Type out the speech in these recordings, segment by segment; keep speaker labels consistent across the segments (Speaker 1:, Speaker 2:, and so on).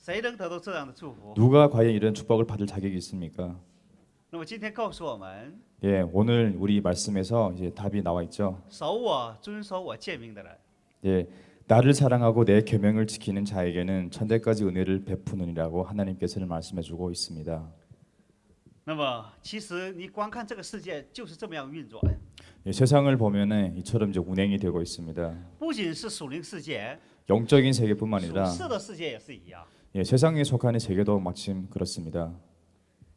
Speaker 1: 谁能得到这样的祝福？
Speaker 2: 누가 과연 이런 축복을 받을 자격이 있습니까?
Speaker 1: 那么今天告诉我们，
Speaker 2: 예, 오늘 우리 말씀에서 이제 답이 나와 있죠.
Speaker 1: 守我、遵守我诫命的人，
Speaker 2: 예, 나를 사랑하고 내 계명을 지키는 자에게는 천대까지 은혜를 베푸느니라고 하나님께서는 말씀해주고 있습니다.
Speaker 1: 那么其实你观看这个世界就是这么样运转，
Speaker 2: 예, 세상을 보면은 이처럼 이제 운행이 되고 있습니다.
Speaker 1: 不仅是属灵世界，
Speaker 2: 영적인 세계뿐만
Speaker 1: 属
Speaker 2: 아니라
Speaker 1: 世的世界也是一样。
Speaker 2: 예, 세상에 속하는 세계도 마침 그렇습니다.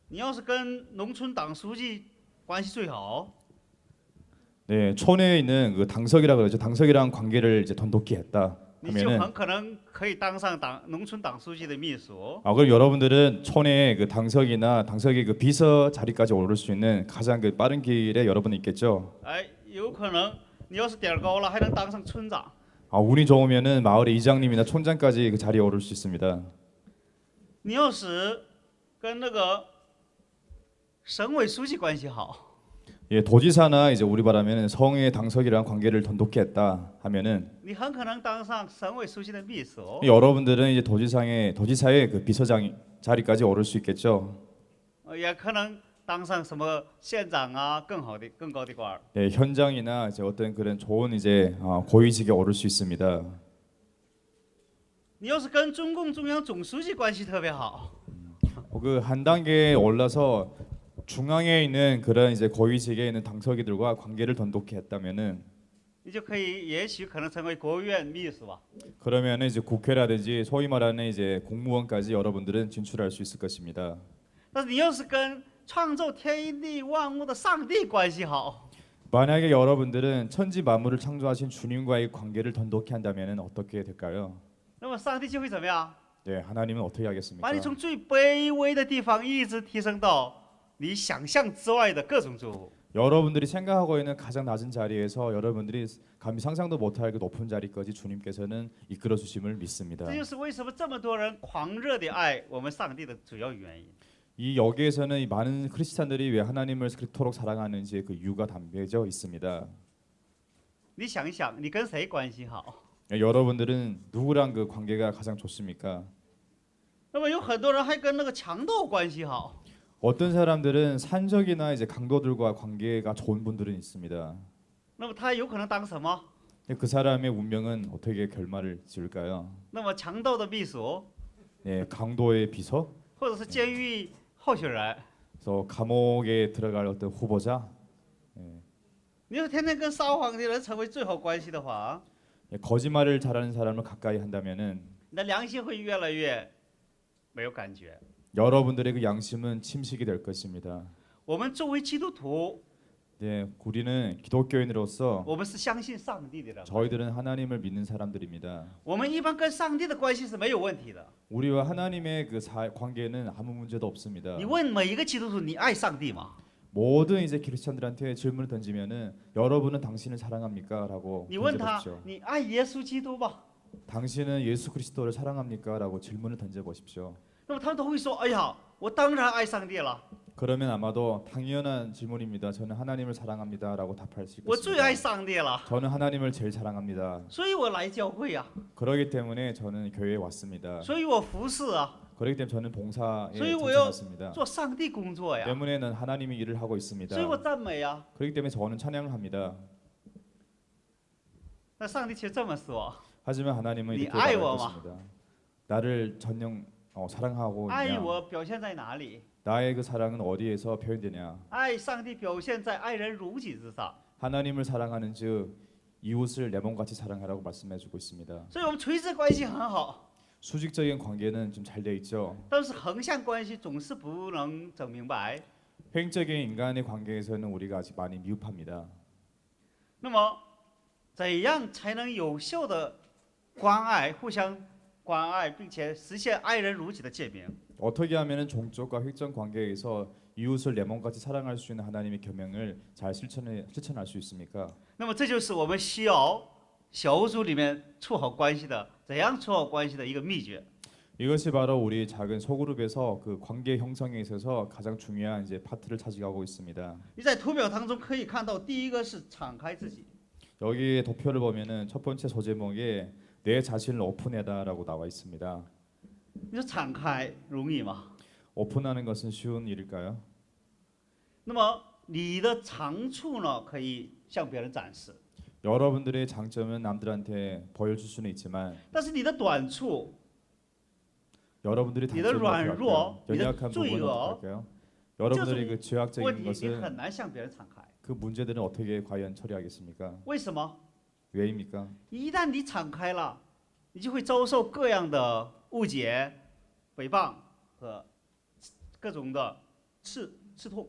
Speaker 1: 你要是跟农村党书记关系最好，
Speaker 2: 네, 촌에 있는 그 당석이라 그러죠. 당석이랑 관계를 이제 돈독히 했다
Speaker 1: 你就
Speaker 2: 하면은
Speaker 1: 很可能可以当上农村党书记的秘书。
Speaker 2: 그럼 여러분들은 촌의 그 당석이나 당석의 그 비서 자리까지 오를 수 있는 가장 그 빠른 길에 여러분은 있겠죠.
Speaker 1: 哎，有可能你要是点儿高了，还能当上村长。
Speaker 2: 운이 좋으면은 마을의 이장님이나 촌장까지 그 자리에 오를 수 있습니다.
Speaker 1: 你要是跟那个省委书记关系好，
Speaker 2: 예, 도지사나 이제 우리 말하면 성의 당석이랑 관계를 돈독히 했다 하면은
Speaker 1: 你很可能当上省委书记的秘书。
Speaker 2: 여러분들은 이제 도지사의 그 비서장 자리까지 오를 수 있겠죠.
Speaker 1: 也可能当上什么县长啊，更高的官儿。
Speaker 2: 예, 현장이나 이제 어떤 그런 좋은 이제 고위직에 오를 수 있습니다.
Speaker 1: 你要是跟中共中央总书记关系特别好，
Speaker 2: 그 한 단계에 올라서 중앙에 있는 그런 이제 고위직에 있는 당서기들과 관계를 돈독히 했다면은
Speaker 1: 你就可以，也许可能成为国务院秘书吧。
Speaker 2: 그러면은 이제 국회라든지 소위 말하는 이제 공무원까지 여러분들은 진출할 수 있을 것입니다.
Speaker 1: 但是你要是跟创造天地万物的上帝关系好，
Speaker 2: 만약에 여러분들은 천지 만물을 창조하신 주님과의 관계를 돈독히 한다면은 어떻게 될까요?
Speaker 1: 那么上帝就会怎么样？
Speaker 2: 네, 하나님은 어떻게 하겠습니까?
Speaker 1: 把你从最卑微的地方一直提升到你想象之外的各种祝福。
Speaker 2: 여러분들이 생각하고 있는 가장 낮은 자리에서 여러분들이 감히 상상도 못할 그 높은 자리까지 주님께서는 이끌어 주심을 믿습니다.
Speaker 1: 这就是为什么这么多人狂热的爱我们上帝的主要原因。
Speaker 2: 이 여기에서는 이 많은 크리스찬들이 왜 하나님을 그토록 사랑하는지 그 이유가 담겨져 있습니다.
Speaker 1: 你想一想，你跟谁关系好？
Speaker 2: 여러분들은 누구랑 그 관계가 가장 좋습니까?
Speaker 1: 那么有很多人还跟那个强盗关系好。
Speaker 2: 어떤 사람들은 산적이나 이제 강도들과 관계가 좋은 분들은 있습니다.
Speaker 1: 那么他有可能当什么？
Speaker 2: 그 사람의 운명은 어떻게 결말을 지을까요?
Speaker 1: 那么强盗的秘书，
Speaker 2: 네, 강도의 비서,
Speaker 1: 或者是监狱候选人。
Speaker 2: 그래서 감옥에 들어갈 어떤 후보자,
Speaker 1: 你要天天跟撒谎的人成为最好关系的话，
Speaker 2: 거짓말을 잘하는 사람을 가까이 한다면은
Speaker 1: 你的良心会越来越没有感觉。
Speaker 2: 여러분들의 그 양심은 침식이 될 것입니다.
Speaker 1: 我们作为基督徒，
Speaker 2: 네, 우리는 기독교인으로서
Speaker 1: 我们是相信上帝的人，
Speaker 2: 저희들은 하나님을 믿는 사람들입니다.
Speaker 1: 我们一般跟上帝的关系是没有问题的。
Speaker 2: 우리와 하나님의 그 관계는 아무 문제도 없습니다.
Speaker 1: 你问每一个基督徒，你爱上帝吗？
Speaker 2: 모든 이제 크리스천들한테 질문을 던지면은 여러분은 당신을 사랑합니까?라고
Speaker 1: 你问他
Speaker 2: 던져보십시오. ，
Speaker 1: 你爱耶稣基督吧？
Speaker 2: 당신은 예수 그리스도를 사랑합니까?라고 질문을 던져보십시오.
Speaker 1: 那么他们都会说：“哎呀，我当然爱上帝了，
Speaker 2: 그러면 아마도 당연한 질문입니다. 저는 하나님을 사랑합니다라고 답할 수
Speaker 1: 我最爱
Speaker 2: 있겠습니다.
Speaker 1: 上帝了，
Speaker 2: 저는 하나님을 제일 사랑합니다.
Speaker 1: 所以我来教会呀、
Speaker 2: 그러기 때문에 저는 교회에 왔습니다.
Speaker 1: 所以我服侍啊，
Speaker 2: 그렇기 때문에 저는 봉사에
Speaker 1: 所以我要
Speaker 2: 전념했습니다.
Speaker 1: 做上帝工作呀，
Speaker 2: 때문에는 하나님의 일을 하고 있습니다.
Speaker 1: 所以我赞美呀。
Speaker 2: 그렇기 때문에 저는 찬양을 합니다.
Speaker 1: 那上帝却这么说：
Speaker 2: 하지만 하나님은
Speaker 1: 네
Speaker 2: 이렇게
Speaker 1: 아이
Speaker 2: 말할
Speaker 1: 와마.
Speaker 2: 것입니다. 나를 전영 사랑하고
Speaker 1: 爱
Speaker 2: 있냐?
Speaker 1: 我表现在哪里？
Speaker 2: 나의 그 사랑은 어디에서 표현되냐?
Speaker 1: 爱上帝表现在爱人如己之上。
Speaker 2: 하나님을 사랑하는즉 이웃을 내 몸같이 사랑하라고 말씀해주고 있습니다.
Speaker 1: 所以我们垂直关系很好，
Speaker 2: 수직적인 관계는 좀 잘 돼 있죠.
Speaker 1: 但是横向关系总是不能整明白。
Speaker 2: 횡적인 인간의 관계에서는 우리가 아직 많이 미흡합니다.
Speaker 1: 那么，怎样才能有效的关爱、互相关爱，并且实现爱人如己的诫命？
Speaker 2: 어떻게 하면은 종족과 획정 관계에서 이웃을 내 몸같이 사랑할 수 있는 하나님의 계명을 잘 실천할 수 있습니까?
Speaker 1: 那么这就是我们需要小组里面处好关系的，怎样处好关系的一个秘诀。
Speaker 2: 이것이 바로 우리 작은 소그룹에서 그 관계 형성에 있어서 가장 중요한 이제 파트를 차지하고 있습니다.
Speaker 1: 你在图表当中可以看到，第一个是敞开自己，
Speaker 2: 여기 도표를 보면은 첫 번째 소제목에 내 자신을 오픈해다라고 나와 있습니다.
Speaker 1: 你说敞开容易吗？
Speaker 2: 오픈하는 것은 쉬운 일일까요?
Speaker 1: 那么你的长处呢，可以向别人展示，
Speaker 2: 여러분들의 장점은 남들한테 보여줄 수는 있지만
Speaker 1: 但是你的短处，
Speaker 2: 여러분들이
Speaker 1: 니들
Speaker 2: 단점은 어떻게
Speaker 1: 软弱,
Speaker 2: 할까요?
Speaker 1: 니들
Speaker 2: 연약한 부분은
Speaker 1: 죄악,
Speaker 2: 어떻게 할까요? 여러분들의 그
Speaker 1: 问
Speaker 2: 죄악적인
Speaker 1: 题你
Speaker 2: 것은
Speaker 1: 很难向别人敞开。
Speaker 2: 그 문제들은 어떻게 과연 처리하겠습니까?
Speaker 1: 为什么？
Speaker 2: 왜입니까?
Speaker 1: 一旦你敞开了，你就会遭受各样的误解、诽谤和各种的刺痛。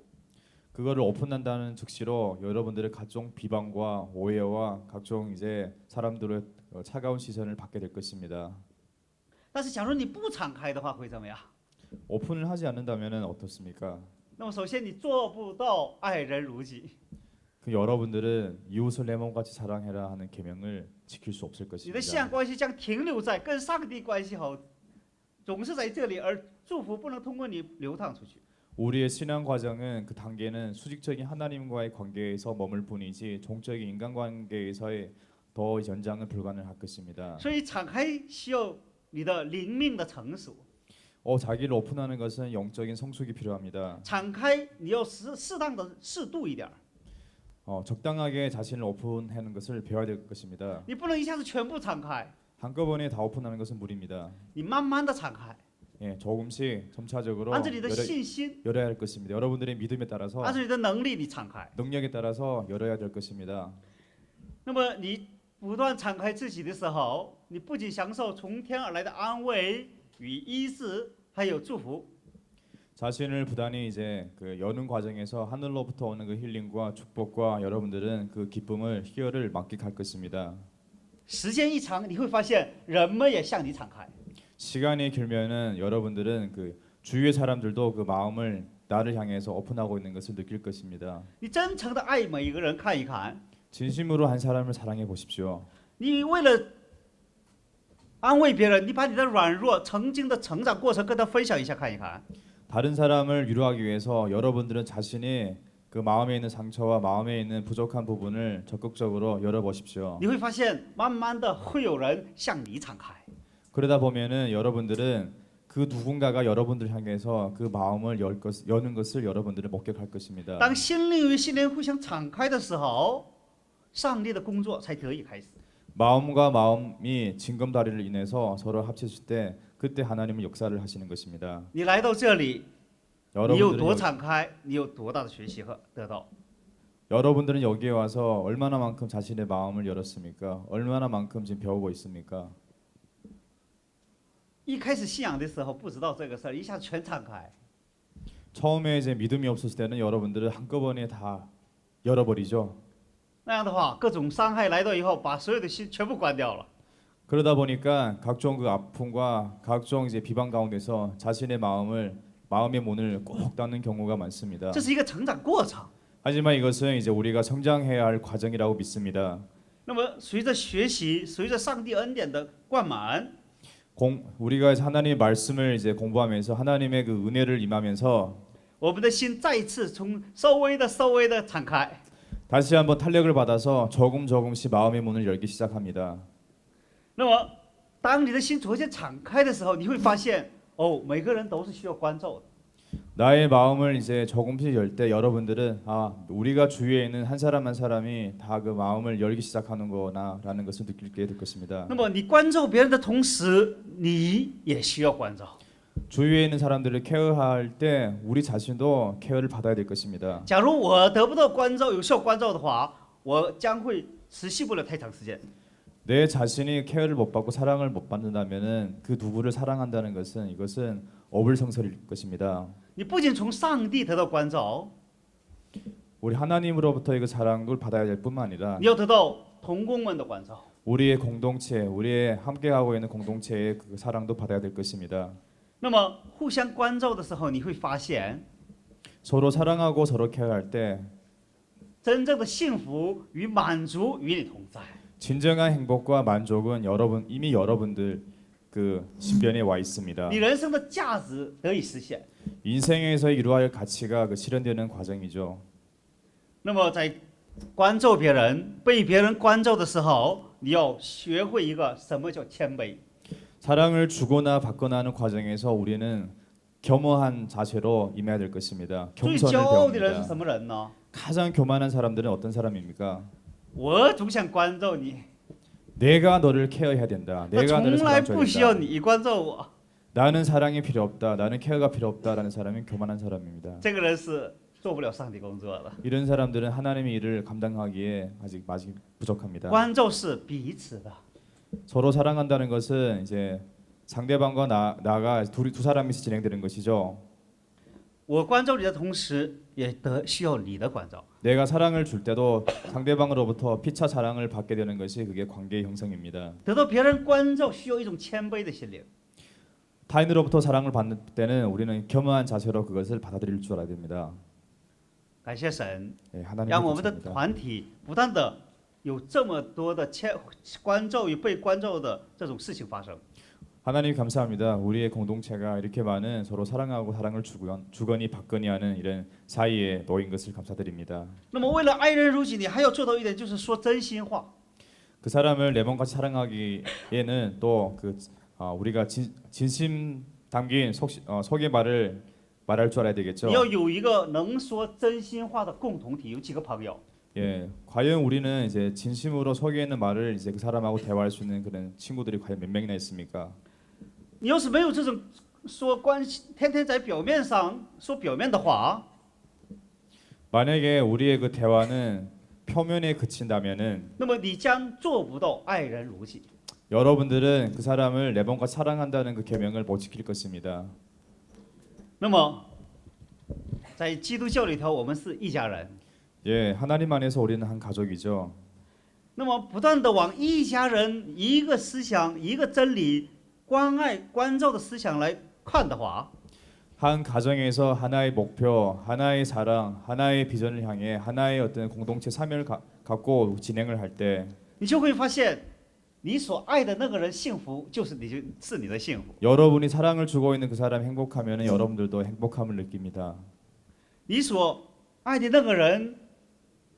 Speaker 2: 그거를 오픈한다는 즉시로 여러분들의 각종 비방과 오해와 각종 이제 사람들의 차가운 시선을 받게 될 것입니다.
Speaker 1: 但是假如你不敞开的话，会怎么样？
Speaker 2: 오픈을 하지 않는다면은 어떻습니까?
Speaker 1: 那么首先你做不到爱人如己，
Speaker 2: 그 여러분들은 이웃을 내 몸같이 사랑해라 하는 계명을 지킬 수 없을
Speaker 1: 你的信仰
Speaker 2: 것입니다.
Speaker 1: 关系将停留在跟上帝关系好，总是在这里，而祝福不能通过你流淌出去。
Speaker 2: 우리의 신앙 과정은 그 단계는 수직적인 하나님과의 관계에서 머물 뿐이지 종적인 인간관계에서의 더 연장은 불가능할 것입니다.
Speaker 1: 所以敞开需要你的灵命的成熟，
Speaker 2: 자기를 오픈하는 것은 영적인 성숙이 필요합니다.
Speaker 1: 敞开你要适当的适度一点儿，
Speaker 2: 적당하게 자신을 오픈하는 것을 배워야 될 것입니다.
Speaker 1: 你不能一下子全部敞开，
Speaker 2: 한꺼번에 다 오픈하는 것은 무리입니다.
Speaker 1: 你慢慢的敞开，
Speaker 2: 예, 조금씩 점차적으로
Speaker 1: 按照你的信心，
Speaker 2: 열어야 할 것입니다. 여러분들의 믿음에 따라서
Speaker 1: 按照你的能力，你敞开。
Speaker 2: 능력에 따라서 열어야 될 것입니다.
Speaker 1: 那么你不断敞开自己的时候，你不仅享受从天而来的安慰与医治，还有祝福。
Speaker 2: 자신을 부단히 이제 그 여는 과정에서 하늘로부터 오는 그 힐링과 축복과 여러분들은 그 기쁨을 희열을 만끽할 것입니다.
Speaker 1: 时间一长，你会发现人们也向你敞开。
Speaker 2: 시간이 길면은 여러분들은 그 주위의 사람들도 그 마음을 나를 향해서 오픈하고 있는 것을 느낄 것입니다.
Speaker 1: 你真诚的爱每一个人看一看，
Speaker 2: 진심으로 한 사람을 사랑해 보십시오.
Speaker 1: 你为了安慰别人，你把你的软弱、曾经的成长过程跟他分享一下看一看。
Speaker 2: 다른 사람을 위로하기 위해서 여러분들은 자신이 그 마음에 있는 상처와 마음에 있는 부족한 부분을 적극적으로 열어보십시오.
Speaker 1: 你会发现，慢慢的会有人向你敞开。
Speaker 2: 그러다 보면은 여러분들은 그 누군가가 여러분들 향해서 그 마음을 여는 것을 여러분들은 목격할 것입니다.
Speaker 1: 当心灵与心灵互相敞开的时候，上帝的工作才得以开始。
Speaker 2: 마음과 마음이 징검다리를 인해서 서로 합쳤을 때 그때 하나님은 역사를 하시는 것입니다.
Speaker 1: 你来到这里，你有
Speaker 2: 여러분들은
Speaker 1: 多敞开，你有多大的学习和得到。
Speaker 2: 여러분들은 여기에 와서 얼마나만큼 자신의 마음을 열었습니까? 얼마나만큼 지금 배우고 있습니까?
Speaker 1: 一开始信仰的时候不知道这个事儿，一下子全敞开。
Speaker 2: 처음에 이제 믿음이 없었을 때는 여러분들은 한꺼번에 다 열어버리죠.
Speaker 1: 那样的话，各种伤害来到以后，把所有的心全部关掉了。
Speaker 2: 그러다 보니까 각종 그 아픔과 각종 이제 비방 가운데서 자신의 마음의 문을 꼭 닫는 경우가 많습니다.
Speaker 1: 这是一个成长过程。
Speaker 2: 하지만 이것은 이제 우리가 성장해야 할 과정이라고 믿습니다.
Speaker 1: 那么随着学习，随着上帝恩典的灌满，
Speaker 2: 우리가 하나님의 말씀을 이제 공부하면서 하나님의 그 은혜를 임하면서
Speaker 1: 我们的心再一次从稍微的敞开。
Speaker 2: 다시 한번 탄력을 받아서 조금씩 마음의 문을 열기 시작합니다.
Speaker 1: 那么，当你的心逐渐敞开的时候，你会发现，哦，每个人都是需要关照的。
Speaker 2: 나의 마음을 이제 조금씩 열 때 여러분들은 우리가 주위에 있는 한 사람 한 사람이 다 그 마음을 열기 시작하는 거나라는 것을 느끼게 될 것입니다.
Speaker 1: 那么你关照别人的同时，你也需要关照。
Speaker 2: 주위에 있는 사람들을 케어할 때 우리 자신도 케어를 받아야 될 것입니다.
Speaker 1: 假如我得不到关照、有效关照的话，我将会持续不了太长时间。
Speaker 2: 내 자신이 케어를 못 받고 사랑을 못 받는다면은 그 누구를 사랑한다는 것은 이것은 어불성설일 것입니다.
Speaker 1: 你不仅从上帝得到关照，
Speaker 2: 우리 하나님으로부터 이거 사랑을 받아야 될 뿐만 아니라
Speaker 1: 你要得到同工们的关照。
Speaker 2: 우리의 공동체, 우리의 함께하고 있는 공동체의 그 사랑도 받아야 될 것입니다.
Speaker 1: 那么互相关照的时候，你会发现，
Speaker 2: 서로 사랑하고 서로 케어할 때
Speaker 1: 真正的幸福与满足与你同在。
Speaker 2: 진정한 행복과 만족은 이미 여러분들 그 신변에 와 있습니다.
Speaker 1: 你人生的价值得以实现。
Speaker 2: 인생에서 이루어야 할 가치가 그 실현되는 과정이죠.
Speaker 1: 那么在关照别人、被别人关照的时候，你要学会一个什么叫谦卑。
Speaker 2: 사랑을 주거나 받거나 하는 과정에서 우리는 겸허한 자세로 임해야 될 것입니다.
Speaker 1: 最
Speaker 2: 겸손을
Speaker 1: 骄傲的人是什
Speaker 2: 배웁니다.
Speaker 1: 么人呢？
Speaker 2: 가장 교만한 사람들은 어떤 사람입니까?
Speaker 1: 我总想关照你，
Speaker 2: 내가 너를 케어해야 된다.
Speaker 1: 我
Speaker 2: 내가 너를
Speaker 1: 从来不需要
Speaker 2: 사랑해야 된다.
Speaker 1: 你关照我。
Speaker 2: 나는 사랑이 필요 없다. 나는 케어가 필요 없다라는 사람은 교만한 사람입니다.
Speaker 1: 这个人是做不了上帝工作的。
Speaker 2: 이런 사람들은 하나님의 일을 감당하기에 아직 부족합니다.
Speaker 1: 关照是彼此的，
Speaker 2: 서로 사랑한다는 것은 이제 상대방과 나가 두 사람이서 진행되는 것이죠.
Speaker 1: 我关照你的同时，也需要你的关照。
Speaker 2: 내가 사랑을 줄 때도 상대방으로부터 피차 사랑을 받게 되는 것이 그게 관계의 형성입니다.
Speaker 1: 得到别人关照，需要一种谦卑的心灵。
Speaker 2: 타인으로부터 사랑을 받는 때는 우리는 겸허한 자세로 그것을 받아들일 줄 알아야 됩니다.
Speaker 1: 感谢神，
Speaker 2: 네, 하나님의
Speaker 1: 让我们的
Speaker 2: 감사합니다.
Speaker 1: 团体不断的有这么多的关照与被关照的这种事情发生。
Speaker 2: 하나님 감사합니다. 우리의 공동체가 이렇게 많은 서로 사랑하고 사랑을 주거니 받거니 하는 이런 사이에 놓인 것을 감사드립니다.
Speaker 1: 那么，为了爱人如己，你还要做到一点，就是说真心话。
Speaker 2: 그 사람을 내 몸같이 사랑하기에는 또 우리가 진심 담긴 속의 말을 말할 줄 알아야 되겠죠.
Speaker 1: 你要有一个能说真心话的共同体，有几个朋友。
Speaker 2: 예, 과연 우리는 이제 진심으로 속에 있는 말을 이제 그 사람하고 대화할 수 있는 그런 친구들이 과연 몇 명이나 있습니까?
Speaker 1: 你要是没有这种说关系，天天在表面上说表面的话，
Speaker 2: 만약에 우리의 그 대화는 표면에 그친다면은
Speaker 1: 那么你将做不到爱人如己。
Speaker 2: 여러분들은 그 사람을 내 몸과 사랑한다는 그 계명을 못 지킬 것입니다.
Speaker 1: 那么，在基督教里头，我们是一家人。
Speaker 2: 예, 하나님 안에서 우리는 한 가족이죠.
Speaker 1: 那么，不断的往一家人一个思想、一个真理、关爱、关照的思想来看的话，
Speaker 2: 한 가정에서 하나의 목표, 하나의 사랑, 하나의 비전을 향해 하나의 어떤 공동체 사명을 갖고 진행을 할 때
Speaker 1: 你就会发现，你所爱的那个人幸福，就是你的幸福。
Speaker 2: 여러분이 사랑을 주고 있는 그 사람이 행복하면 여러분들도 행복함을 느낍니다.
Speaker 1: 你所爱的那个人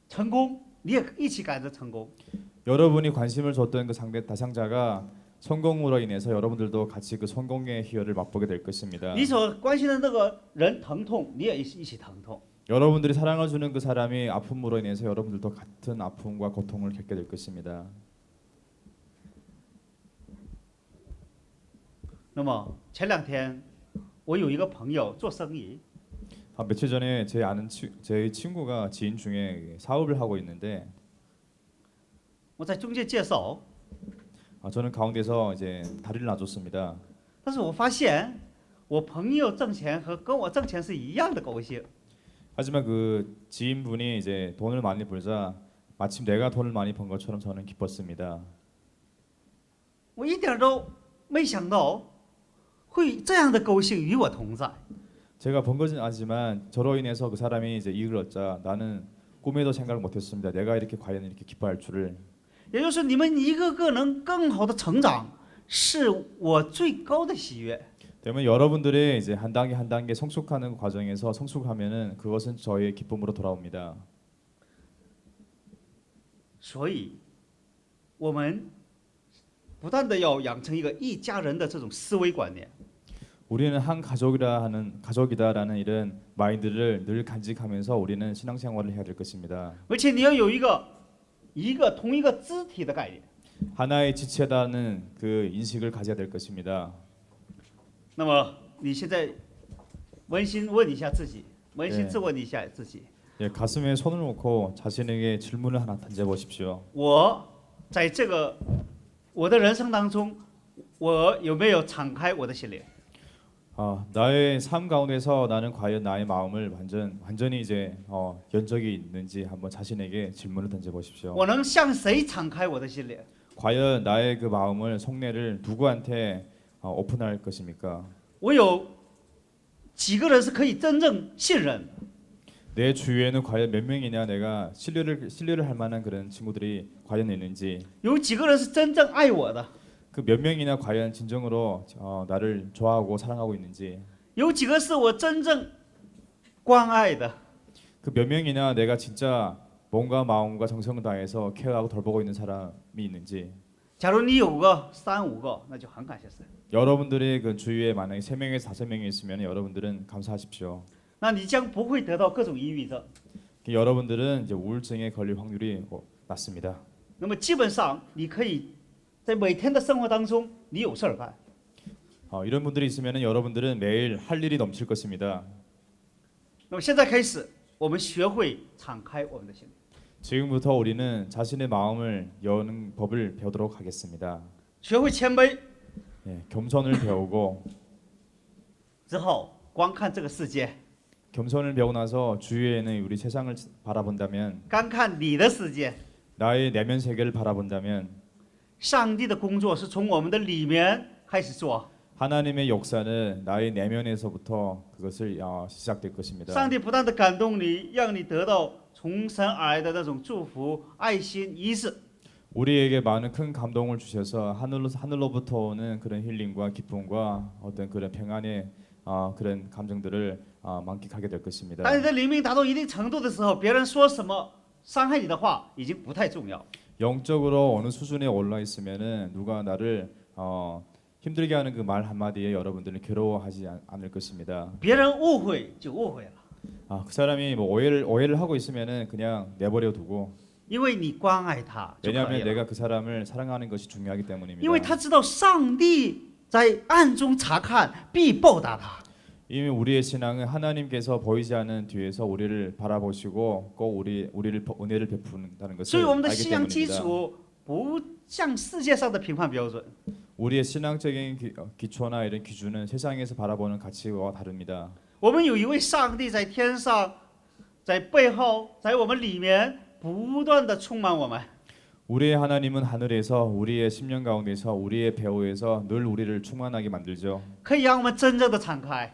Speaker 1: 成功，你也一起感着成功。
Speaker 2: 여러분이 관심을 줬던 그 상대 대상자가 성공으로 인해서 여러분들도 같이 그 성공의 희열을 맛보게 될 것입니다.
Speaker 1: 你所关心的那个人疼痛，你也一起疼痛。
Speaker 2: 여러분들이 사랑을 주는 그 사람이 아픔으로 인해서 여러분들도 같은 아픔과 고통을 겪게 될 것입니다.
Speaker 1: 那么前两天，我有一个朋友做生意，
Speaker 2: 며칠 전에 제 친구가 지인 중에 사업을 하고 있는데
Speaker 1: 我在中介介绍，
Speaker 2: 저는 가운데서 이제 다리를 놔줬습니다.
Speaker 1: 但是我发现我朋友挣钱和跟我挣钱是一样的高兴。
Speaker 2: 하지만 그 지인분이 이제 돈을 많이 벌자 마침 내가 돈을 많이 번 것처럼 저는 기뻤습니다.
Speaker 1: 我一点都没想到会这样的高兴与我同在。
Speaker 2: 제가 번 것은 아니지만 저로 인해서 그 사람이 이제 이익을 얻자 나는 꿈에도 생각을 못했습니다. 내가 이렇게 과연 이렇게 기뻐할 줄을.
Speaker 1: 也就是你们一个个能更好的成长，是我最高的喜悦。
Speaker 2: 때문에 여러분들의 이제 한 단계 한 단계 성숙하는 과정에서 성숙하면은 그것은 저의 기쁨으로 돌아옵니다.
Speaker 1: 所以，我们不断的要养成一个一家人的这种思维观念。
Speaker 2: 우리는 한 가족이다라는 이런 마인드를 늘 간직하면서 우리는 신앙생활을 해야 될 것입니다.
Speaker 1: 而且你要有一个同一个肢体的概念。
Speaker 2: 하나의 지체다는 그 인식을 가져야 될 것입니다.
Speaker 1: 那么你现在扪心问一下自己，扪心自问一下自己，
Speaker 2: 예, 가슴에 손을 놓고 자신에게 질문을 하나 던져 보십시오.
Speaker 1: 我在这个我的人生当中，我有没有敞开我的心灵？
Speaker 2: 나의 삶 가운데서 나는 과연 나의 마음을 완전히 이제 연적이 있는지 한번 자신에게 질문을 던져 보십시오.
Speaker 1: 我能向谁敞开我的心灵？
Speaker 2: 과연 나의 그 마음을 속내를 누구한테 오픈할 것입니까?
Speaker 1: 我有几个人是可以真正信任的？
Speaker 2: 내 주위에는 과연 몇 명이냐 내가 신뢰를 할 만한 그런 친구들이 과연 있는지
Speaker 1: 有几个人是真正爱我的？
Speaker 2: 그 몇 명이나 과연 진정으로 나를 좋아하고 사랑하고 있는지
Speaker 1: 有几个是我真正关爱的？
Speaker 2: 그 몇 명이나 내가 진짜 몸과 마음과 정성을 다해서 케어하고 돌보고 있는 사람이 있는지
Speaker 1: 假如你有个3、5个，那就很感谢神。
Speaker 2: 여러분들이 그 주위에 만약에 3명에서 5명이 있으면 여러분들은 감사하십시오.
Speaker 1: 那你将不会得到各种抑郁症。
Speaker 2: 여러분들은 이제 우울증에 걸릴 확률이 낮습니다.
Speaker 1: 那么基本上你可以在每天的生活当中，你有事儿干。
Speaker 2: 이런 분들이 있으면 여러분들은 매일 할 일이 넘칠 것입니다.
Speaker 1: 那么现在开始，我们学会敞开我们的心，
Speaker 2: 지금부터 우리는 자신의 마음을 여는 법을 배우도록 하겠습니다.
Speaker 1: 学会谦卑
Speaker 2: 예, 겸손을 배우고
Speaker 1: 之后，观看这个世界，
Speaker 2: 겸손을 배우고 나서 주위에는 우리 세상을 바라본다면
Speaker 1: 观看你的世界。
Speaker 2: 나의 내면 세계를 바라본다면
Speaker 1: 上帝的工作是从我们的里面开始做，
Speaker 2: 하나님의 역사는 나의 내면에서부터 그것을 시작될 것입니다.
Speaker 1: 上帝不断的感动你，让你得到从神而来的那种祝福、爱心、医治。
Speaker 2: 우리에게 많은 큰 감동을 주셔서 하늘로부터 오는 그런 힐링과 기쁨과 어떤 그런 평안의 그런 감정들을 만끽하게 될 것입니다.
Speaker 1: 当你的灵命达到一定程度的时候，别人说什么伤害你的话已经不太重要。
Speaker 2: 영적으로 어느 수준에 올라 있으면은 누가 나를 힘들게 하는 그 말 한마디에 여러분들은 괴로워하지 않을 것입니다.
Speaker 1: 别人误会就误会了，
Speaker 2: 그 사람이 뭐 오해를 하고 있으면은 그냥 내버려 두고
Speaker 1: 因为你关爱他就可以
Speaker 2: 왜냐하면
Speaker 1: 了。
Speaker 2: 내가 그 사람을 사랑하는 것이 중요하기
Speaker 1: 因
Speaker 2: 때문입니다.
Speaker 1: 为他知道上帝在暗中查看，必报答他。
Speaker 2: 이미 우리의 신앙은 하나님께서 보이지 않는 뒤에서 우리를 바라보시고 꼭 우리를 은혜를 베푸는다는
Speaker 1: 所以
Speaker 2: 것을
Speaker 1: 我们的
Speaker 2: 알기
Speaker 1: 信仰基
Speaker 2: 때문입니다.
Speaker 1: 础不像世界上的评判标准。
Speaker 2: 우리의 신앙적인 기초나 이런 기준은 세상에서 바라보는 가치와 다릅니다.
Speaker 1: 我们有一位上帝在天上，在背后，在我们里面不断的充满我们。
Speaker 2: 우리의 하나님은 하늘에서 우리의 심령 가운데서 우리의 배후에서 늘 우리를 충만하게 만들죠.
Speaker 1: 可以让我们真正的敞开。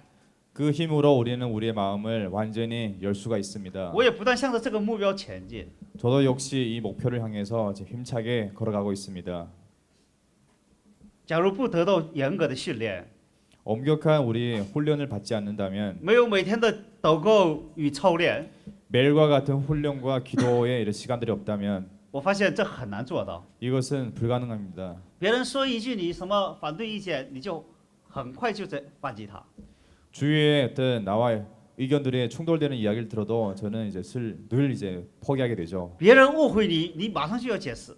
Speaker 2: 그 힘으로 우리는 우리의 마음을 완전히 열 수가 있습니다.
Speaker 1: 我也不断向着这个目标前进。
Speaker 2: 저도 역시 이 목표를 향해서 힘차게 걸어가고 있습니다.
Speaker 1: 假如不得到严格的训练，
Speaker 2: 엄격한 우리 훈련을 받지 않는다면
Speaker 1: 没有每天的祷告与操练，
Speaker 2: 매일과 같은 훈련과 기도의 이런 시간들이 없다면
Speaker 1: 我发现这很难做到。
Speaker 2: 이것은 불가능합니다.
Speaker 1: 别人说一句你什么反对意见，你就很快就在反击他。
Speaker 2: 주위에 어떤 나와 의견들이 충돌되는 이야기를 들어도 저는 이제 늘 이제 포기하게 되죠.
Speaker 1: 别人误会你，你马上就要解释。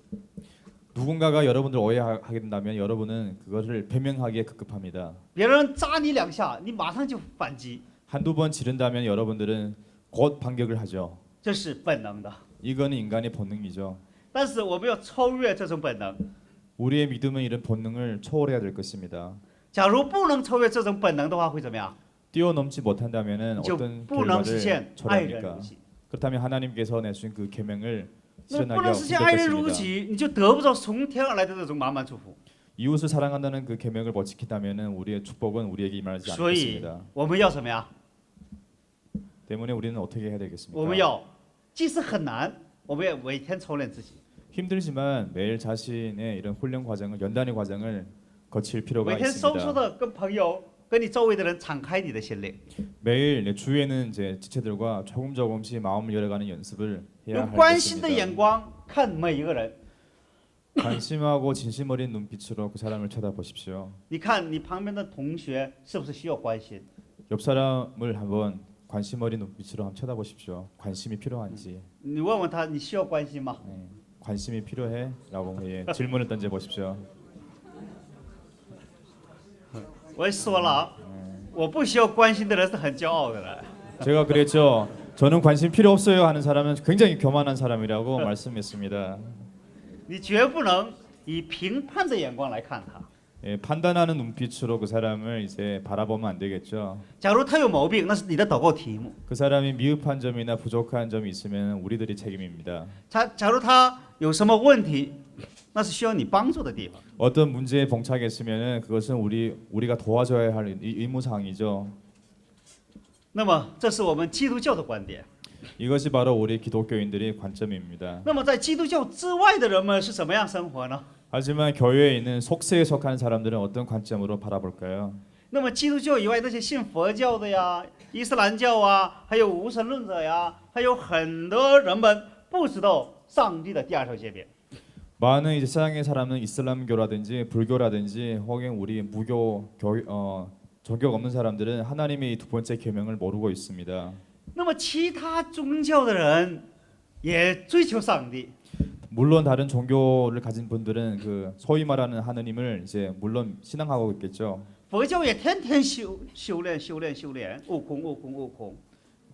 Speaker 2: 누군가가 여러분들 오해하게 된다면 여러분은 그것을 변명하기에 급급합니다.
Speaker 1: 别人扎你两下，你马上就反击，
Speaker 2: 한두 번 지른다면 여러분들은 곧 반격을 하죠.
Speaker 1: 这是本能的。
Speaker 2: 이거는 인간의 본능이죠.
Speaker 1: 但是我们要超越这种本能。
Speaker 2: 우리의 믿음은 이런 본능을 초월해야 될 것입니다.
Speaker 1: 假如不能超越这种本能的话，会怎么样？
Speaker 2: 뛰어넘지 못한다면은
Speaker 1: 就
Speaker 2: 어떤
Speaker 1: 不能实
Speaker 2: 결과를
Speaker 1: 现爱人
Speaker 2: 초래합니까?
Speaker 1: 如己。
Speaker 2: 그렇다면 하나님께서 내주신 그 계명을
Speaker 1: 那不
Speaker 2: 실현하기가
Speaker 1: 能实现爱人如
Speaker 2: 힘들 것입니다.
Speaker 1: 己，你就得不到从天而来的这种满满祝福。
Speaker 2: 이웃을 사랑한다는 그 계명을 못 지킨다면은 우리의 축복은 우리에게 임하지 않을
Speaker 1: 所以
Speaker 2: 것입니다.
Speaker 1: 我们要什么呀？
Speaker 2: 때문에 우리는 어떻게 해야
Speaker 1: 我们
Speaker 2: 되겠습니까?
Speaker 1: 要，即使很难，我们也每天操练自己，
Speaker 2: 힘들지만 매일 자신의 이런 훈련 과정을 연단의 과정을 거칠 필요가
Speaker 1: 每天收缩
Speaker 2: 있습니다.
Speaker 1: 的跟朋友、跟你周围的人敞开你的心灵，
Speaker 2: 매일 내 주위에는 이제 지체들과 조금씩 마음을 열어가는 연습을 해야
Speaker 1: 用
Speaker 2: 할
Speaker 1: 关心的
Speaker 2: 것입니다.
Speaker 1: 眼光看每一个人。
Speaker 2: 관심하고 진심 어린 눈빛으로 그 사람을 쳐다보십시오.
Speaker 1: 你看你旁边的同学是不是需要关心？
Speaker 2: 옆 사람을 한번 관심 어린 눈빛으로 한번 쳐다보십시오. 관심이 필요한지.
Speaker 1: 你问问他，你需要关心吗？
Speaker 2: 네, 관심이 필요해?라고 질문을 던져 보십시오.
Speaker 1: 我也说了啊，我不需要关心的人是很骄傲的人。
Speaker 2: 제가 그랬죠. 저는 관심 필요 없어요 하는 사람은 굉장히 교만한 사람이라고 말씀했습니다.
Speaker 1: 你绝不能以评判的眼光来看他。
Speaker 2: 예, 판단하는 눈빛으로 그 사람을 이제 바라보면 안 되겠죠.
Speaker 1: 假如他有毛病，那是你的祷告题目。
Speaker 2: 그 사람이 미흡한 점이나 부족한 점이 있으면 우리들이 책임입니다.
Speaker 1: 假如他有什么问题，那是需要你帮助的地方。
Speaker 2: 어떤 문제에 봉착했으면은 그것은 우리가 도와줘야 할 의무 사항이죠.
Speaker 1: 那么，这是我们基督教的观点。
Speaker 2: 이것이 바로 우리 기독교인들의 관점입니다.
Speaker 1: 那么，在基督教之外的人们是怎么样生活呢？
Speaker 2: 하지만 교회에 있는 속세에 속한 사람들은 어떤 관점으로 바라볼까요?
Speaker 1: 那么，基督教以外那些信佛教的呀、伊斯兰教啊，还有无神论者呀，还有很多人们不知道上帝的第二条诫命。
Speaker 2: 많은 이제 세상의 사람은 이슬람교라든지 불교라든지 혹은 우리 무교 종교 없는 사람들은 하나님의 이 두 번째 계명을 모르고 있습니다.
Speaker 1: 那么其他宗教的人也追求上帝，
Speaker 2: 물론 다른 종교를 가진 분들은 그 소위 말하는 하느님을 이제 물론 신앙하고 있겠죠.
Speaker 1: 佛教也天天修炼，悟空。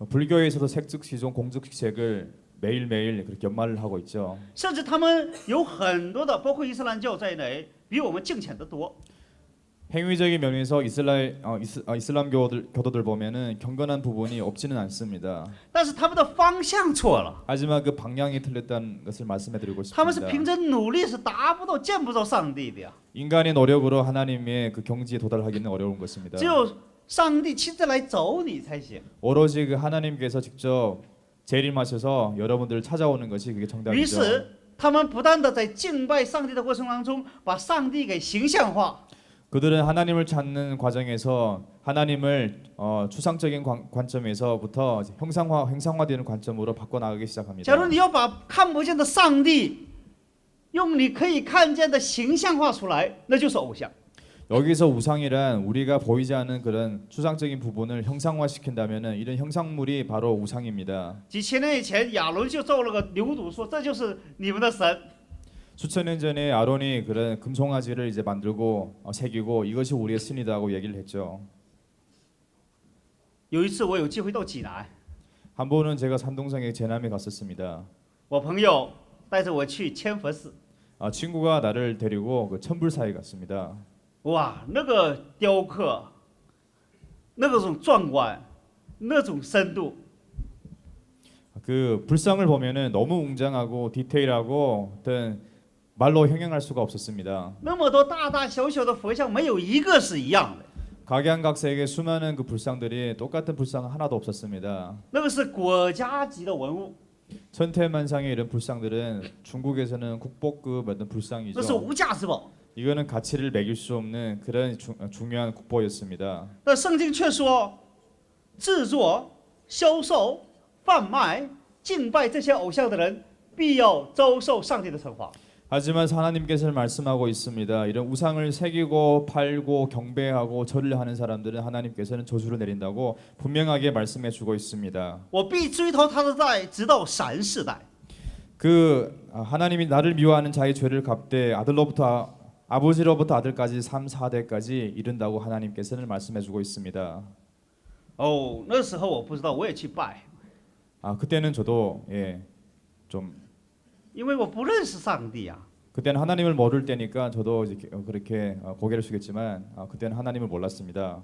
Speaker 2: 불교에서도 색즉시종 공즉시색을 매일매일 그렇게 연말을 하고 있죠.
Speaker 1: 甚至他们有很多的，包括伊斯兰教在内，比我们敬虔的多。
Speaker 2: 행위적인 면에서 이슬람 교도들 보면은 경건한 부분이 없지는 않습니다.
Speaker 1: 但是他们的方向错了，
Speaker 2: 하지만 그 방향이 틀렸다는 것을 말씀해드리고
Speaker 1: 他们是
Speaker 2: 싶습니다.
Speaker 1: 凭着努力是达不到、见不着上帝的呀。
Speaker 2: 인간의 노력으로 하나님의 그 경지에 도달하기는 어려운 것입니다.
Speaker 1: 只有上帝亲自来找你才行。
Speaker 2: 오로지 그 하나님께서 직접 재림하셔서 여러분들을 찾아오는 것이 그게
Speaker 1: 于
Speaker 2: 정답이죠.
Speaker 1: 是他们不断的在敬拜上帝的过程当中，把上帝给形象化。
Speaker 2: 그들은 하나님을 찾는 과정에서 하나님을 추상적인 관점에서부터 형상화되는 관점으로 바꿔나가기
Speaker 1: 假
Speaker 2: 시작합니다.
Speaker 1: 如你要把看不见的上帝用你可以看见的形象化出来，那就是偶像。
Speaker 2: 여기서 우상이란 우리가 보이지 않는 그런 추상적인 부분을 형상화시킨다면은 이런 형상물이 바로 우상입니다.
Speaker 1: 几千年以前，亚伦就造了个牛犊，说这就是你们的神。
Speaker 2: 수천 년 전에 아론이 그런 금송아지를 이제 만들고 새기고 이것이 우리의 신이다고 얘기를 했죠.
Speaker 1: 有一次我有机会到济南，
Speaker 2: 한 번은 제가 산동성에 제남에 갔었습니다.
Speaker 1: 我朋友带着我去千佛寺，
Speaker 2: 친구가 나를 데리고 그 천불사에 갔습니다.
Speaker 1: 哇，那个雕刻，那种壮观，那种深度，
Speaker 2: 그 불상을 보면은 너무 웅장하고 디테일하고 어떤 말로 형용할 수가 없었습니다.
Speaker 1: 那么多大大小小的佛像，没有一个是一样的。
Speaker 2: 각양각색의 수많은 그 불상들이 똑같은 불상은 하나도 없었습니다.
Speaker 1: 那个是国家级的文物，
Speaker 2: 천태만상의 이런 불상들은 중국에서는 국보급 어떤
Speaker 1: 那是
Speaker 2: 불상이죠.
Speaker 1: 无价之宝。
Speaker 2: 이거는 가치를 매길 수 없는 그런 중요한 국보였습니다.
Speaker 1: 但圣经却说，制作、销售、贩卖、敬拜这些偶像的人，必要遭受上帝的惩罚。
Speaker 2: 하지만 하나님께서 말씀하고 있습니다. 이런 우상을 새기고 팔고 경배하고 절을 하는 사람들은 하나님께서는 저주를 내린다고 분명하게 말씀해 주고 있습니다.
Speaker 1: 我必追讨他的债，直到3世代。
Speaker 2: 그 하나님이 나를 미워하는 자의 죄를 갚되 아버지로부터 아들까지 3, 4대까지 이른다고 하나님께서는 말씀해 주고 있습니다.
Speaker 1: 哦，那时候我不知道，我也去拜，
Speaker 2: 그때는 저도 좀
Speaker 1: 因为我不认识上帝啊。
Speaker 2: 그때는 하나님을 모를 때니까 저도 이제 그렇게 고개를 숙였지만 그때는 하나님을 몰랐습니다.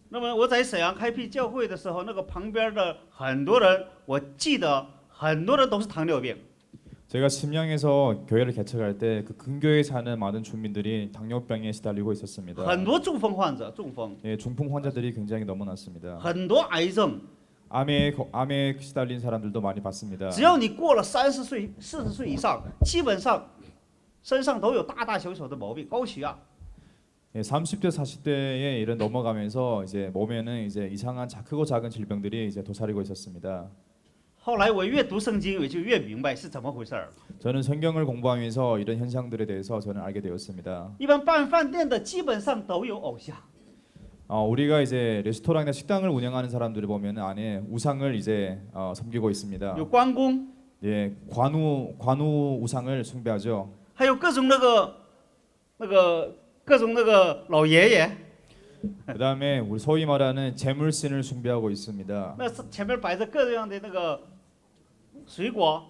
Speaker 1: 那么我在沈阳开辟教会的时候，那个旁边的很多人，我记得很多人都是糖尿病。
Speaker 2: 제가 심양에서 교회를 개척할 때 그 근교에 사는 많은 주민들이 당뇨병에 시달리고 있었습니다.
Speaker 1: 很多中风患者，中风，
Speaker 2: 중풍 환자들이 굉장히 너무났습니다.
Speaker 1: 很多癌症。
Speaker 2: 암에 시달린 사람들도 많이 봤습니다.
Speaker 1: 只要你过了30岁、40岁以上，基本上身上都有大大小小的毛病，高血压。
Speaker 2: 30대 40대에 이런 넘어가면서 이제 몸에는 이제 이상한 크고 작은 질병들이 이제 도사리고 있었습니다.
Speaker 1: 后来我越读圣经，我就越明白是怎么回事儿。
Speaker 2: 저는 성경을 공부하면서 이런 현상들에 대해서 저는 알게 되었습니다.
Speaker 1: 一般办饭店的基本上都有偶像。
Speaker 2: 우리가 이제 레스토랑이나 식당을 운영하는 사람들을 보면 안에 우상을 이제 섬기고 있습니다.
Speaker 1: 有关公，
Speaker 2: 관우 우상을 숭배하죠.
Speaker 1: 还有各种各种老爷爷，
Speaker 2: 그다음에 우리 소위 말하는 재물신을 숭배하고 있습니다.
Speaker 1: 那是前面摆着各样的水果，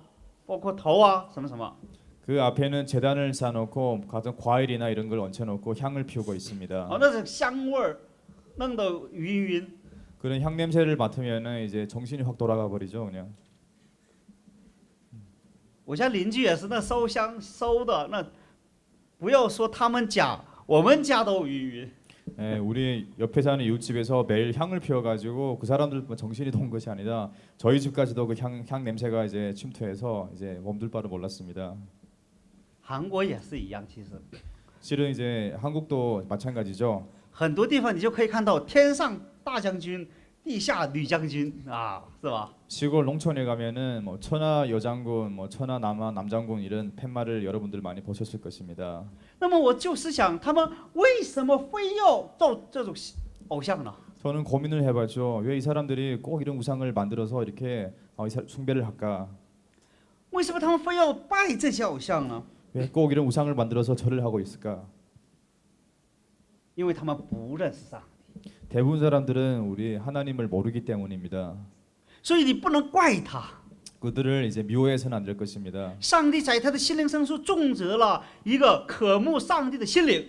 Speaker 1: 包括头啊什么什么。
Speaker 2: 그 앞에는 제단을 쌓아놓고 같은 과일이나 이런 걸 얹혀놓고 향을 피우고 있습니다.
Speaker 1: 那是香味儿，弄得晕晕。
Speaker 2: 그런 향 냄새를 맡으면은 이제 정신이 확 돌아가 버리죠, 그냥.
Speaker 1: 我家邻居也是，那烧香烧的那，不要说他们家，我们家都晕晕。
Speaker 2: 우리 옆에 사는 이웃집에서 매일 향을 피워가지고 그 사람들 정신이 돈 것이 아니라 저희 집까지도 그 향 냄새가 이제 침투해서 이제 몸둘 바를 몰랐습니다.
Speaker 1: 韩国也是一样，其实
Speaker 2: 실은 이제 한국도 마찬가지죠.
Speaker 1: 很多地方你就可以看到天上大将军地下女将军啊，是吧？
Speaker 2: 시골 농촌에 가면은 뭐 천하 여장군, 뭐 천하 남장군 이런 팻말을 여러분들 많이 보셨을 것입니다.
Speaker 1: 那么我就是想，他们为什么非要造这种偶像呢？
Speaker 2: 저는 고민을 해봤죠. 왜 이 사람들이 꼭 이런 우상을 만들어서 이렇게 숭배를 할까?
Speaker 1: 为什么他们非要拜这些偶像呢？
Speaker 2: 왜 꼭 이런 우상을 만들어서 절을 하고 있을까?
Speaker 1: 因为他们不认识上帝，
Speaker 2: 대부분 사람들은 우리 하나님을 모르기 때문입니다.
Speaker 1: 所以你不能怪他。
Speaker 2: 그들을 이제 미워해서는 안 될 것입니다.
Speaker 1: 上帝在他的心灵深处种植了一个渴慕上帝的心灵，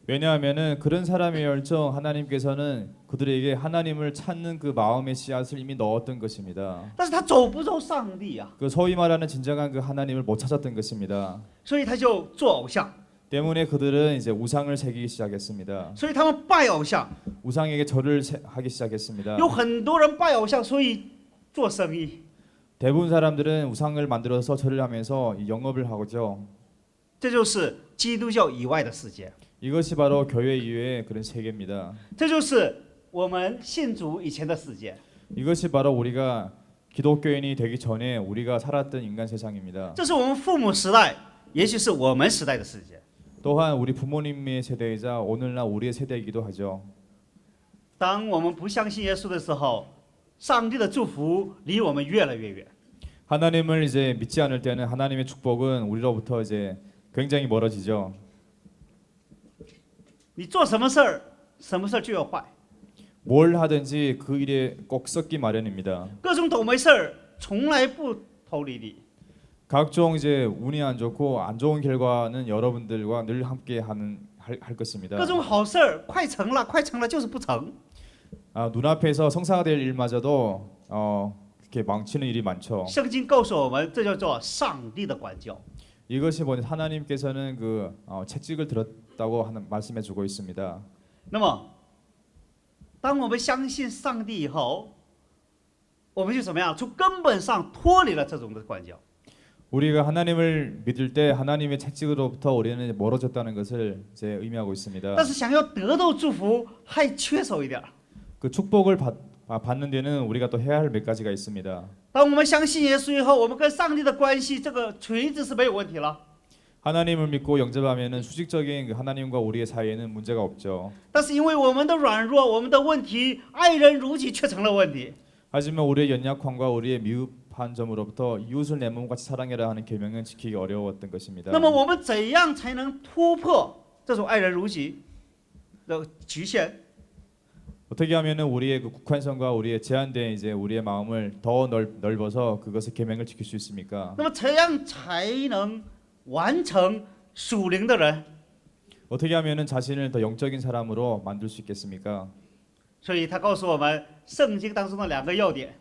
Speaker 2: 왜냐하면은 그런 사람의 열정 하나님께서는 그들에게 하나님을 찾는 그 마음의 씨앗을 이미 넣었던 것입니다.
Speaker 1: 但是他走不着上帝啊，
Speaker 2: 그 소위 말하는 진정한 그 하나님을 못 찾았던 것입니다.
Speaker 1: 所以他就做偶像，
Speaker 2: 때문에 그들은 이제 우상을 새기기 시작했습니다.
Speaker 1: 所以他们拜偶像。
Speaker 2: 우상에게 절을 하기 시작했습니다.
Speaker 1: 有很多人拜偶像，所以做生意。
Speaker 2: 대부분 사람들은 우상을 만들어서 절을 하면서 이 영업을 하죠.
Speaker 1: 这就是基督教以外的世界，
Speaker 2: 이것이 바로 교회 이외의 그런 세계입니다.
Speaker 1: 这就是我们信主以前的世界，
Speaker 2: 이것이 바로 우리가 기독교인이 되기 전에 우리가 살았던 인간 세상입니다.
Speaker 1: 这是我们父母时代，也许是我们时代的世界。
Speaker 2: 또한 우리 부모님의 세대이자 오늘날 우리의 세대이기도 하죠.
Speaker 1: 当我们不相信耶稣的时候，上帝的祝福离我们越来越远。
Speaker 2: 하나님을 이제 믿지 않을 때는 하나님의 축복은 우리로부터 이제 굉장히 멀어지죠.
Speaker 1: 你做什么事儿，什么事儿就要坏，
Speaker 2: 뭘 하든지 그 일에 꼭 썩기 마련입니다.
Speaker 1: 各种倒霉事儿从来不逃离你。
Speaker 2: 각종 이제 운이 안 좋고 안 좋은 결과는 여러분들과 늘 함께 할 것입니다.
Speaker 1: 各种好事儿快成了，快成了就是不成。
Speaker 2: 눈앞에서 성사가 될 일마저도 이렇게 망치는 일이 많죠.
Speaker 1: 圣经告诉我们，这叫做上帝的管教。
Speaker 2: 이것이 뭐냐 하나님께서는 그 채찍을 들었다고 하는 말씀해주고 있습니다.
Speaker 1: 那么，当我们相信上帝以后，我们就怎么样？从根本上脱离了这种的管教。
Speaker 2: 우리가 하나님을 믿을 때 하나님의 채찍으로부터 우리는 멀어졌다는 것을 이제 의미하고 있습니다.
Speaker 1: 但是想要得到祝福，还缺少一点儿。
Speaker 2: 그 축복을 받는 데는 우리가 또 해야 할 몇 가지가 있습니다.
Speaker 1: 当我们相信耶稣以后，我们跟上帝的关系，这个锤子是没有问题了。
Speaker 2: 하나님을 믿고 영접하면은 수직적인 그 하나님과 우리의 사이에는 문제가 없죠.
Speaker 1: 但是因为我们的软弱，我们的问题，爱人如己却成了问题。
Speaker 2: 하지만 우리의 연약함과 우리의 미흡한 점으로부터 이웃을 내 몸같이 사랑해라 하는 계명은 지키기 어려웠던 것입니다.
Speaker 1: 那么我们怎样才能突破这种爱人如己的局限？
Speaker 2: 어떻게 하면은 우리의 그 국한성과 우리의 제한된 이제 우리의 마음을 더 넓어서 그것의 계명을 지킬 수 있습니까?
Speaker 1: 那么怎样才能完成属灵的人？
Speaker 2: 어떻게 하면은 자신을 더 영적인 사람으로 만들 수 있겠습니까?
Speaker 1: 所以他告诉我们圣经当中的两个要点，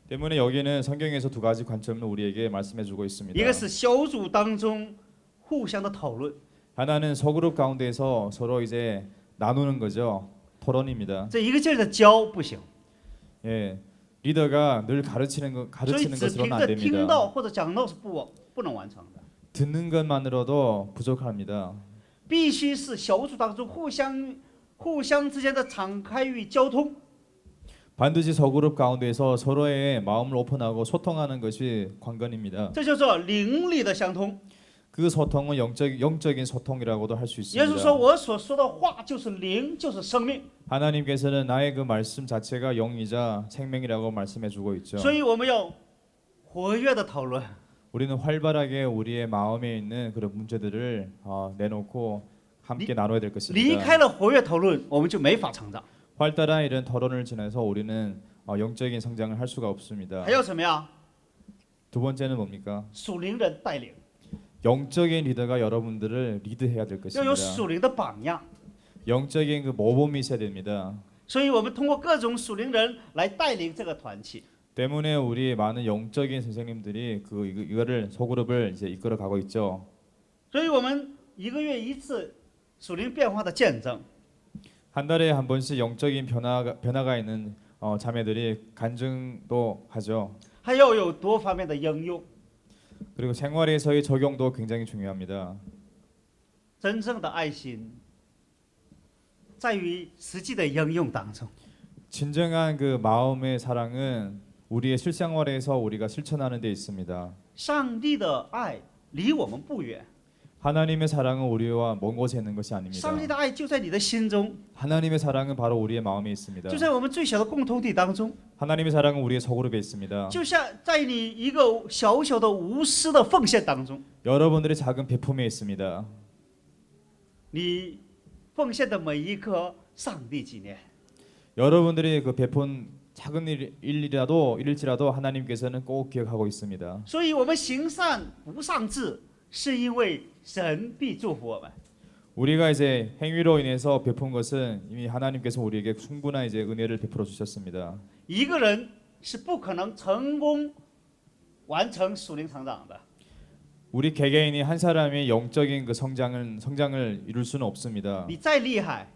Speaker 2: 때문에 여기는 성경에서 두 가지 관점을 우리에게 말씀해주고 있습니다.
Speaker 1: 一个是小组当中互相的讨论，
Speaker 2: 하나는 소그룹 가운데서 서로 이제 나누는 거죠. 토론입니다.
Speaker 1: 这一个劲儿的教不行，
Speaker 2: 예, 리더가 늘
Speaker 1: 所以
Speaker 2: 가르치는
Speaker 1: 只凭
Speaker 2: 것으로는 안
Speaker 1: 着听
Speaker 2: 됩니다.
Speaker 1: 到或者讲到是不能完成的，
Speaker 2: 듣는 것만으로도 부족합니다.
Speaker 1: 必须是小组当中互相之间的敞开与交通。
Speaker 2: 반드시 소그룹 가운데서 서로의 마음을 오픈하고 소통하는 것이 관건입니다.
Speaker 1: 这叫做灵里的相通。
Speaker 2: 그 소통은 영적인 소통이라고도 할 수
Speaker 1: 耶稣说：“
Speaker 2: 있습니다.
Speaker 1: 我所说的话就是灵，就是生命。
Speaker 2: 하나님께서는 나의 그 말씀 자체가 영이자 생명이라고 말씀해주고 있죠.
Speaker 1: 所以我们要活跃的讨论。
Speaker 2: 우리는 활발하게 우리의 마음에 있는 그런 문제들을 내놓고 함께 나눠야 될
Speaker 1: 离
Speaker 2: 것입니다.
Speaker 1: 开了活跃讨论，我们就没法成长。
Speaker 2: 활달한 이런 토론을 지나서 우리는 영적인 성장을 할 수가 없습니다.
Speaker 1: 还要怎么样？
Speaker 2: 두 번째는 뭡니까?
Speaker 1: 属灵人带领，
Speaker 2: 영적인 리더가 여러분들을 리드해야 될
Speaker 1: 要有
Speaker 2: 것입니다.
Speaker 1: 属灵的榜样。
Speaker 2: 영적인 그 모범이 있어야 됩니다.
Speaker 1: 所以我们通过各种属灵人来带领这个团体。
Speaker 2: 때문에 우리 많은 영적인 선생님들이 이거를 소그룹을 이제 이끌어 가고 있죠.
Speaker 1: 所以我们一个月一次属灵变化的见证，
Speaker 2: 한 달에 한 번씩 영적인 변화가 있는 자매들이 간증도 하죠.
Speaker 1: 还要有多方面的应用。
Speaker 2: 그리고 생활에서의 적용도 굉장히 중요합니다.
Speaker 1: 真正的爱心在于实际的应用当中。
Speaker 2: 진정한 그 마음의 사랑은 우리의 실생활에서 우리가 실천하는 데 있습니다.
Speaker 1: 上帝的爱离我们不远，
Speaker 2: 하나님의 사랑은 우리와 먼 곳에 있는 것이 아닙니다.
Speaker 1: 上帝的爱就在你的心中，
Speaker 2: 하나님의 사랑은 바로 우리의 마음에 있습니다.
Speaker 1: 就在我们最小的共同体当中，
Speaker 2: 하나님의 사랑은 우리의 소그룹에 있습니다.
Speaker 1: 就像在你一个小小的无私的奉献当中，
Speaker 2: 여러분들의 작은 베품에 있습니다.
Speaker 1: 你奉献的每一刻，上帝纪念。
Speaker 2: 여러분들이 그 베푼 작은 일일지라도 하나님께서는 꼭 기억하고 있습니다.
Speaker 1: 所以我们行善不丧志，是因为神必祝福我们。
Speaker 2: 우리가 이제 행위로 인해서 베푼 것은 이미 하나님께서 우리에게 충분한 이제 은혜를 베풀어 주셨습니다.
Speaker 1: 一个人是不可能成功完成属灵成长的。
Speaker 2: 우리 개개인이 한 사람의 영적인 그 성장을 이룰 수는 없습니다.
Speaker 1: 你再厉害，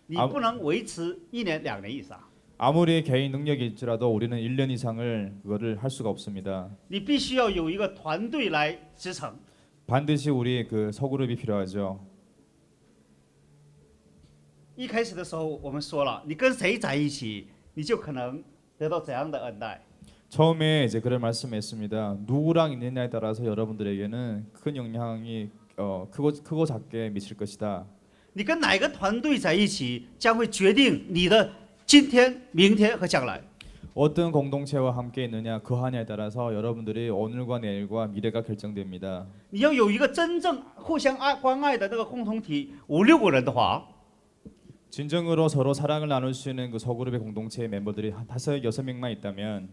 Speaker 1: 你
Speaker 2: 啊
Speaker 1: 不能维持1年2年以上。
Speaker 2: 아무리 개인 능력이 있더라도 우리는 1년 이상을 그거를 할 수가 없습니다.
Speaker 1: 你必须要有一个团队来支撑。
Speaker 2: 반드시 우리 그 소그룹이 필요하죠.
Speaker 1: 一开始的时候我们说了，你跟谁在一起，你就可能得到怎样的恩待。
Speaker 2: 처음에 이제 그런 말씀했습니다. 누구랑 있느냐에 따라서 여러분들에게는 큰 영향이 크고 작게 미칠 것이다.
Speaker 1: 你跟哪个团队在一起，将会决定你的今天、明天和将来。
Speaker 2: 어떤 공동체와 함께 있느냐 그 하냐에 따라서 여러분들이 오늘과 내일과 미래가 결정됩니다.
Speaker 1: 你要有一个真正互相关爱的那个共同体，5、6个人的话，
Speaker 2: 진정으로 서로 사랑을 나눌 수 있는 그 소그룹의 공동체의 멤버들이 한 5-6명만 있다면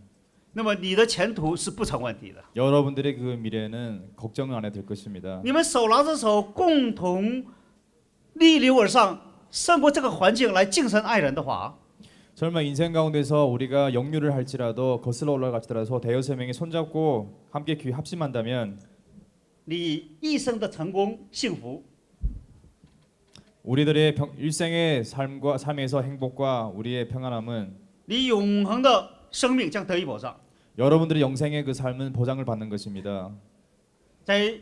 Speaker 1: 那么你的前途是不成问题的。
Speaker 2: 여러분들의 그 미래는 걱정을 안 해도 될 것입니다.
Speaker 1: 你们手拉着手，共同逆流而上，胜过这个环境来敬神爱人的话，
Speaker 2: 설마 인생 가운데서 우리가 역류를 할지라도 거슬러 올라갈지라도 대여섯 명이 손잡고 함께 합심한다면
Speaker 1: 你一生的成功、幸福，
Speaker 2: 우리들의 일생의 삶에서 행복과 우리의 평안함은
Speaker 1: 你永恒的生命将得以保障。
Speaker 2: 여러분들의 영생의 그 삶은 보장을 받는 것입니다.
Speaker 1: 在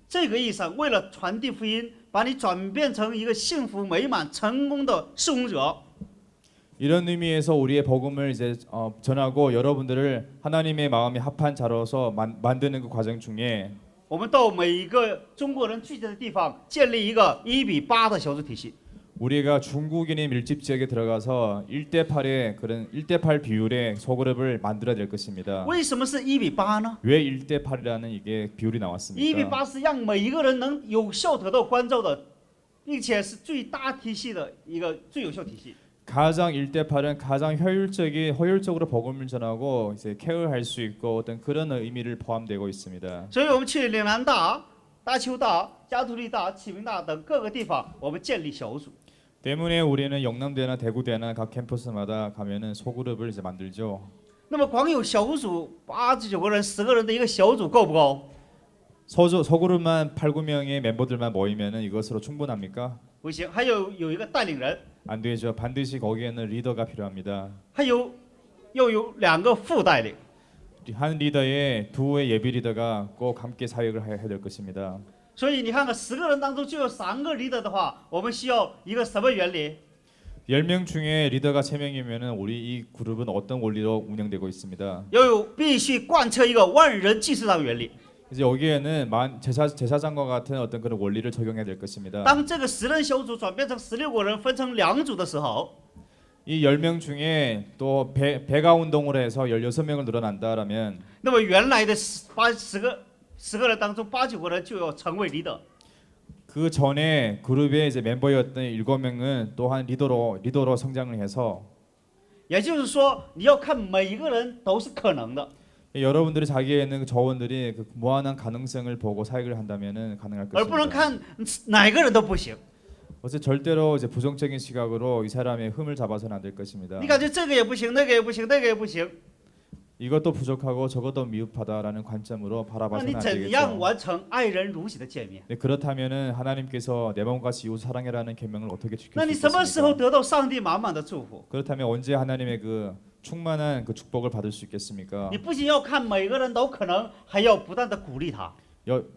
Speaker 1: 这个意义上，为了传递福音，把你转变成一个幸福美满、成功的侍奉者。
Speaker 2: 이런 의미에서 우리의 복음을 이제 전하고 여러분들을 하나님의 마음에 합한 자로서 만드는 그 과정 중에
Speaker 1: 我们到每一个中国人聚集的地方，建立一个1:8的小组体系。
Speaker 2: 우리가 중국인의 밀집 지역에 들어가서 1:8의 그런 1:8 비율의 소그룹을 만들어야 될 것입니다.
Speaker 1: 为什么是1:8呢？
Speaker 2: 왜 1:8이라는 이게 비율이 나왔습니까?
Speaker 1: 1:8是让每一个人能有效得到关照的，并且是最大体系的一个最有效体系。
Speaker 2: 가장 1:8은 가장 효율적으로 복음을 전하고 이제 케어할 수 있고 어떤 그런 의미를 포함되고 있습니다.
Speaker 1: 所以我们去岭南大、大邱大、加图利大、启明大等各个地方，我们建立小组。
Speaker 2: 때문에 우리는 영남대나 대구대나 각 캠퍼스마다 가면은 소그룹을 이제 만들죠.
Speaker 1: 那么光有小组8、9个人、10个人的一个小组够不够？
Speaker 2: 소그룹만 8, 9명의 멤버들만 모이면은 이것으로 충분합니까?
Speaker 1: 不行，还有一个带领人，
Speaker 2: 안 되죠. 반드시 거기에는 리더가 필요합니다.
Speaker 1: 还有要有2个副带领。
Speaker 2: 한 리더에 2의 예비 리더가 꼭 함께 사역을 해야 될 것입니다.
Speaker 1: 所以你看看10个人当中就有3个 leader 的话，我们需要一个什么原理？
Speaker 2: 10명 중에 리더가 3명이면은 우리 이 그룹은 어떤 원리로 운영되고 있습니다.
Speaker 1: 要有必须贯彻一个万人祭司长原理。
Speaker 2: 이제 여기에는 제사장과 같은 어떤 그런 원리를 적용해야 될 것입니다.
Speaker 1: 当这个10人小组转变成16个人，分成2组的时候，
Speaker 2: 이 10명 중에 또 배가 운동을 해서 16명을 늘어난다라면
Speaker 1: 那么原来的10个人当中8、9个人就要成为 leader。
Speaker 2: 그 전에 그룹의 이제 멤버였던 7명은 또한 리더로 성장을 해서
Speaker 1: 也就是说，你要看每一个人都是可能的，
Speaker 2: 여러분들이 자기에 있는 그 저원들이 그 무한한 가능성을 보고 사역을 한다면은 가능할
Speaker 1: 而不能
Speaker 2: 것입니다.
Speaker 1: 看哪个人都不行。
Speaker 2: 어째 절대로 이제 부정적인 시각으로 이 사람의 흠을 잡아서는 안 될 것입니다.
Speaker 1: 你感觉这个也不行，那个也不行，那个也不行，
Speaker 2: 이것도 부족하고 저것도 미흡하다라는 관점으로
Speaker 1: 那
Speaker 2: 바라봐서는
Speaker 1: 你
Speaker 2: 안
Speaker 1: 怎样
Speaker 2: 되겠죠.
Speaker 1: 完成爱人如己的诫命？
Speaker 2: 네, 그렇다면은 하나님께서 내 몸같이 이웃 사랑해라는 계명을 어떻게 지킬
Speaker 1: 那
Speaker 2: 수
Speaker 1: 你什么时候
Speaker 2: 있겠습니까?
Speaker 1: 得到上帝满满的祝福？
Speaker 2: 그렇다면 언제 하나님의 그 충만한 그 축복을 받을 수 있겠습니까?
Speaker 1: 你不仅要看每个人都可能，还要不断的鼓励他。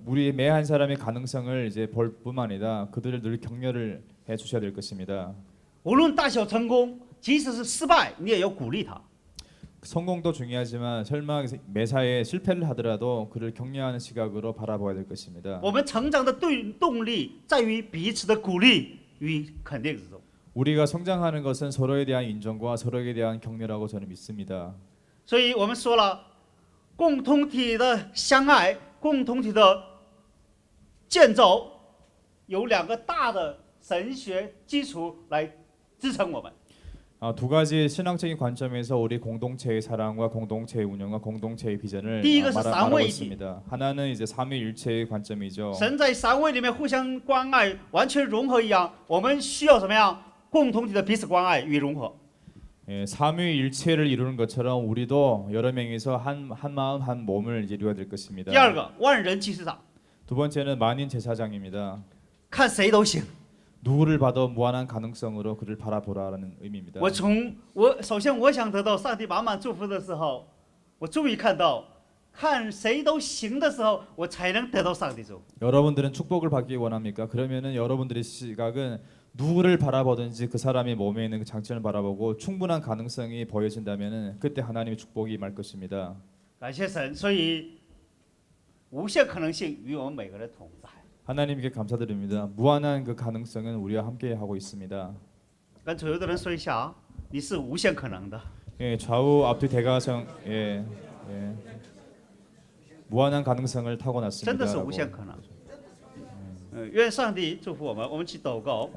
Speaker 2: 우리 매 한 사람의 가능성을 이제 볼 뿐만 아니라 그들을 늘 격려를 해 주셔야 될 것입니다.
Speaker 1: 无论大小成功，即使是失败，你也要鼓励他。
Speaker 2: 성공도 중요하지만 설마 매사에 실패를 하더라도 그를 격려하는 시각으로 바라봐야 될 것입니다.
Speaker 1: 我们成长的动力在于彼此的鼓励与肯定之中。
Speaker 2: 우리가 성장하는 것은 서로에 대한 인정과 서로에 대한 격려라고 저는 믿습니다.
Speaker 1: 所以我们说了，共同体的相爱，共同体的建造，有两个大的神学基础来支撑我们。
Speaker 2: 두 가지 신앙적인 관점에서 우리 공동체의 사랑과 공동체의 운영과 공동체의 비전을 말하고 있습니다. 하나는 이제 삼위일체의 관점이죠.
Speaker 1: 神在三位里面互相关爱，完全融合一样，我们需要怎么样？共同体的彼此关爱与融合。
Speaker 2: 예, 삼위일체를 이루는 것처럼 우리도 여러 명이서 한 마음 한 몸을 이제 이루어야 될 것입니다.
Speaker 1: 第二个，万人祭司长，
Speaker 2: 두 번째는 만인 제사장입니다.
Speaker 1: 看谁都行。
Speaker 2: 누구를 봐도 무한한 가능성으로 그를 바라보라라는 의미입니다.
Speaker 1: 首先我想得到上帝满满祝福的时候，我终于看到，看谁都行的时候，我才能得到上帝祝福。
Speaker 2: 여러분들은 축복을 받기 원합니까? 그러면은 여러분들의 시각은 누구를 바라보든지 그 사람의 몸에 있는 그 장점을 바라보고 충분한 가능성이 보여진다면은 그때 하나님의 축복이 임할 것입니다.
Speaker 1: 感谢神，所以无限可能性与我们每个人同在。
Speaker 2: 하나님께 감사드립니다. 무한한 그 가능성은 우리와 함께 하고 있습니다.
Speaker 1: 跟左右的人说一下，你是无限可能的。
Speaker 2: 예, 좌우 앞뒤 대가성 무한한 가능성을
Speaker 1: 真的
Speaker 2: 타고났습니다.
Speaker 1: 是无限可能。愿上帝祝福我们，我们去祷告。